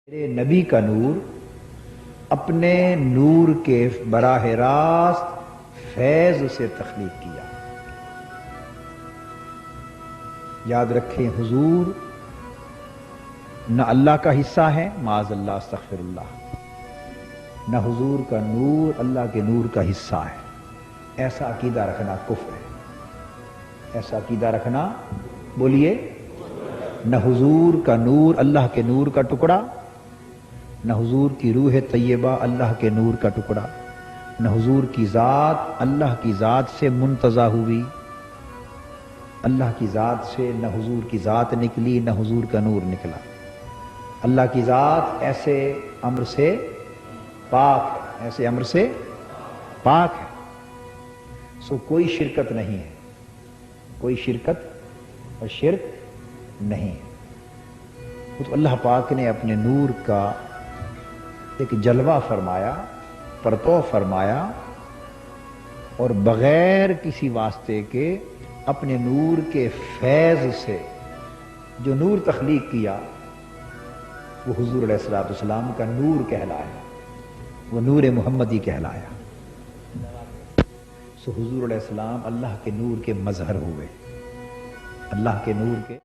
میرے نبی کا نور اپنے نور کے براہ راست فیض سے تخلیق کیا۔ یاد رکھیں حضور نہ اللہ کا حصہ ہے، معاذ اللہ استغفر اللہ، نہ حضور کا نور اللہ کے نور کا حصہ ہے۔ ایسا عقیدہ رکھنا کفر ہے، ایسا عقیدہ رکھنا، بولیے، نہ حضور کا نور اللہ کے نور کا ٹکڑا، نہ حضور کی روح طیبہ اللہ کے نور کا ٹکڑا، نہ حضور کی ذات اللہ کی ذات سے منتزع ہوئی، اللہ کی ذات سے نہ حضور کی ذات نکلی نہ حضور کا نور نکلا۔ اللہ کی ذات ایسے امر سے پاک ہے، ایسے امر سے پاک ہے، سو کوئی شرکت نہیں ہے، کوئی شرکت اور شرک نہیں ہے۔ تو اللہ پاک نے اپنے نور کا ایک جلوہ فرمایا، پرتو فرمایا، اور بغیر کسی واسطے کے اپنے نور کے فیض سے جو نور تخلیق کیا وہ حضور علیہ الصلوۃ والسلام کا نور کہلایا، وہ نور محمدی کہلایا۔ سو حضور علیہ السلام اللہ کے نور کے مظہر ہوئے، اللہ کے نور کے